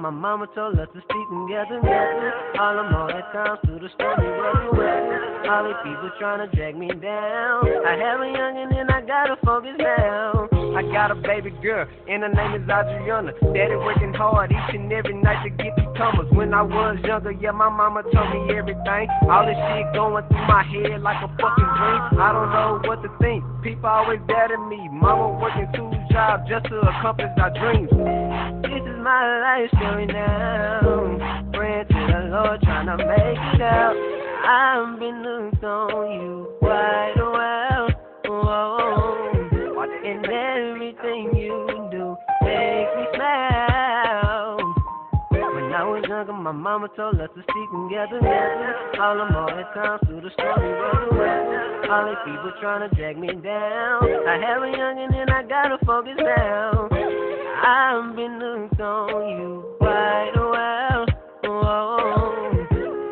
my mama told us to stick together. All them hard times through the stormy weather. All these people trying to drag me down. I have a youngin' and I gotta focus now. I got a baby girl and her name is Adriana. Daddy working hard each and every night to get these comers. When I was younger, yeah, my mama told me everything. All this shit going through my head like a fucking dream. I don't know what to think. People always doubted me. Mama working 2 jobs just to accomplish our dreams. This is my life story now. Praying to the Lord, trying to make it out. I've been hooked on you quite a while. Whoa. And everything you do makes me smile. When I was younger, my mama told us to stick together. All them hard times through the stormy weather. All these people trying to drag me down. I have a youngin' and I gotta focus now. I've been hooked on you quite a while. Whoa.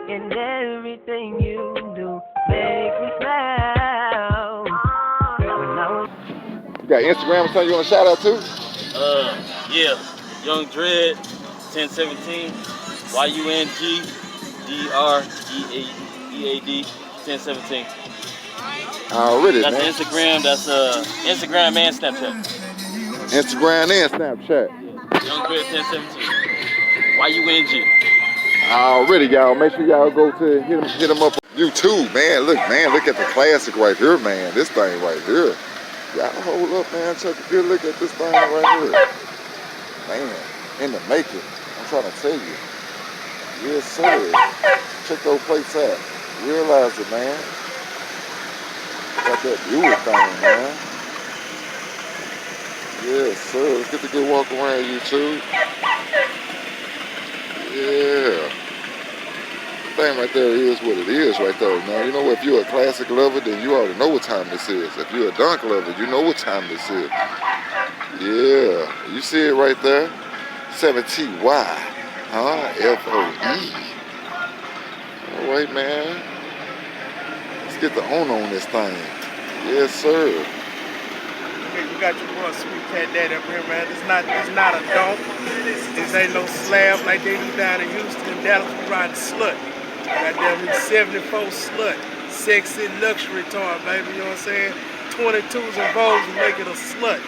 And everything you do makes me smile. You got Instagram or something you want to shout out to? Yeah, Young Dread 1017, YUNGDREAD 1017. Already, that's man. That's Instagram. That's Instagram and Snapchat. Instagram and Snapchat. Yeah. Young Dread 1017, YUNG. Already, y'all. Make sure y'all go to hit them up on YouTube, man. Look at the classic right here, man. This thing right here. Y'all hold up, man. Take a good look at this thing right here. Man, in the making. I'm trying to tell you. Yes, sir. Check those plates out. Realize it, man. Got that Buick thing, man. Yes, sir. Let's get the good walk around YouTube. Yeah. Thing right there is what it is right there. Now, you know, if you're a classic lover, then you already know what time this is. If you're a dunk lover, you know what time this is. Yeah, you see it right there. 7TY, FOE. All right, man. Let's get the on this thing. Yes, sir. Hey, we got your boy Sweet Cat Daddy up here, man. It's not a dunk. This ain't no slab like they do down in Houston and Dallas. We riding slut. Goddamn, 74 slut. Sexy luxury toy, baby, you know what I'm saying? 22s and Vogues will make it a slut.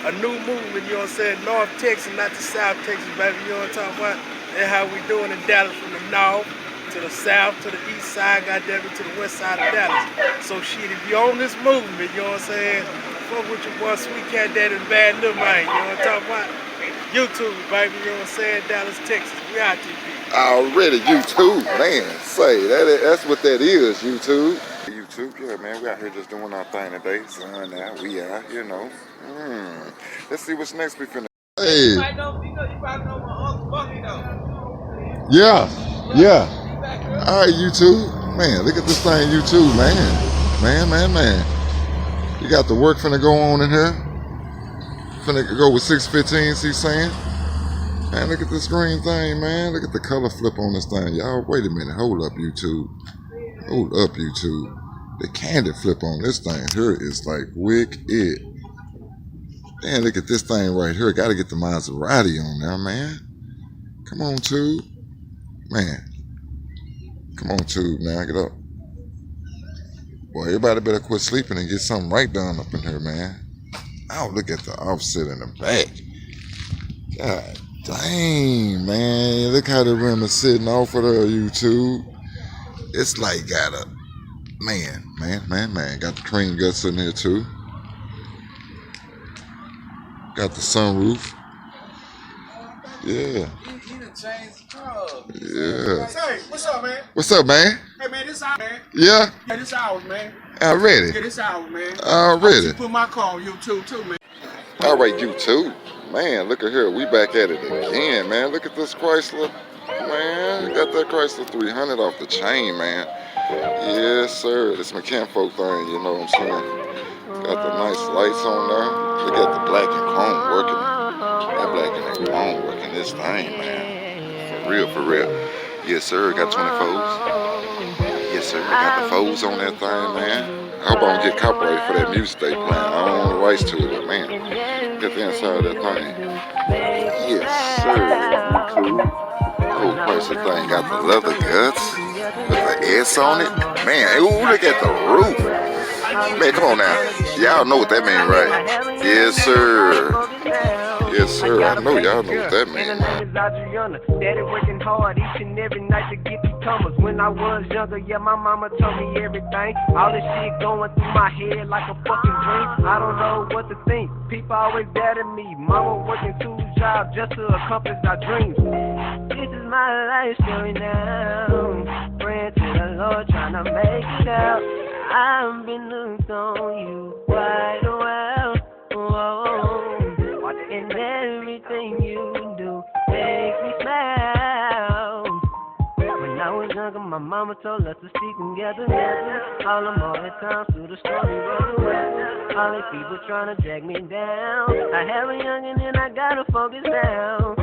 A new movement, you know what I'm saying? North Texas, not the South Texas, baby, you know what I'm talking about? That's how we doing in Dallas, from the north to the south to the east side, goddamn it, to the west side of Dallas. So shit, if you on this movement, you know what I'm saying? Fuck with your boy Sweet Cat Daddy and Bad Little Man, you know what I'm talking about? YouTube, baby, you know what I'm saying? Dallas, Texas, we out here. Already, YouTube, man. Say, that's what that is, YouTube. YouTube, yeah, man, we out here just doing our thing today. Son, now we out, you know. Let's see what's next we finna. Hey. You probably know my Uncle Bucky, though. Yeah. All right, YouTube. Man, look at this thing, YouTube, man. Man. You got the work finna go on in here. Finna go with 615, see saying? Man, look at this green thing, man. Look at the color flip on this thing. Y'all, wait a minute. Hold up, YouTube. The candy flip on this thing here is like wicked. Man, look at this thing right here. Got to get the Maserati on there, man. Come on, tube. Man. Come on, tube, now. Get up. Boy, everybody better quit sleeping and get something right done up in here, man. Oh, look at the offset in the back. God dang, man. Look how the rim is sitting off of the YouTube. It's like got a, man. Got the cream guts in here, too. Got the sunroof. Yeah. Yeah. Hey, what's up, man? What's up, man? Hey, man, this ours, man. Yeah? Yeah, this ours, man. Already? Yeah, this ours, man. Already? You put my car on YouTube, too, man. All right, YouTube. Man, look at here. We back at it again, man. Look at this Chrysler. Man, got that Chrysler 300 off the chain, man. Yes, sir. This McCanfolk thing, you know what I'm saying? Got the nice lights on there. Look at the black and chrome working. That black and chrome working this thing, man. For real. Yes, sir. Got 24s. Yes, sir. Got the foes on that thing, man. I hope I don't get copyrighted for that music they playing. I don't own the rights to it, but man, get the inside of that thing. Yes, sir. Oh, plus the thing got the leather guts with the S on it. Man, ooh, look at the roof. Man, come on now. Y'all know what that mean, right? Yes, sir. Yes, sir. I know y'all know what that means. And her name is Adriana. Daddy working hard each and every night to get these comers. When I was younger, yeah, my mama told me everything. All this shit going through my head like a fucking dream. I don't know what to think. People always doubted me. Mama working 2 jobs just to accomplish our dreams. This is my life story now. Praying to the Lord, trying to make it out. I've been hooked on you quite a while. Whoa. And everything you do makes me smile. When I was younger, my mama told us to stick together. All the more times through the stormy weather. All these people trying to drag me down. I have a youngin' and I gotta focus now.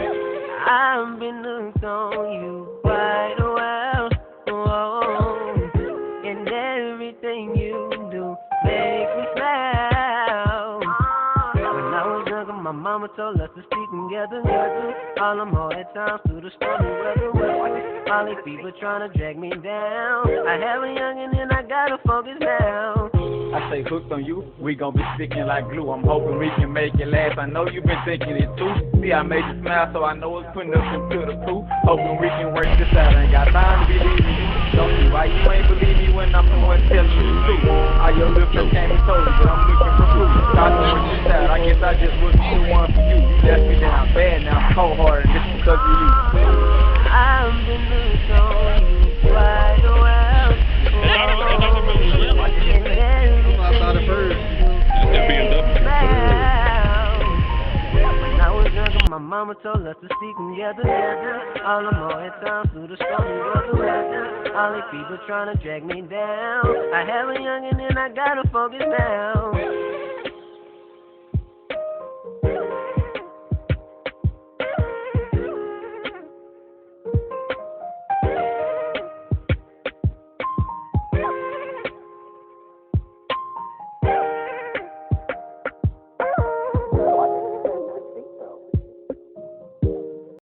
I've been hooked on you quite a while. Whoa. And everything you do makes me smile. My mama told us to stick together. All them hard times through the stormy weather. All these people trying to drag me down. I have a youngin' and I gotta focus now. I say hooked on you, we gon' be sticking like glue. I'm hoping we can make it last. I know you've been thinking it too. See, I made you smile, so I know it's putting us into the proof. Hoping we can work this out. I ain't got time to be leaving you. Don't see why you ain't believe me when I'm the one telling you the truth. All your lips came and told you that I'm looking for proof. Thought to work this out. I guess I just wasn't the one for you. You left me down bad, now I'm cold hearted. This is because of you. I've been hooked on you quite a while. When I was younger, my mama told us to stick together. All the more times through the stormy weather. All these people trying to drag me down. I have a youngin' and I gotta focus now.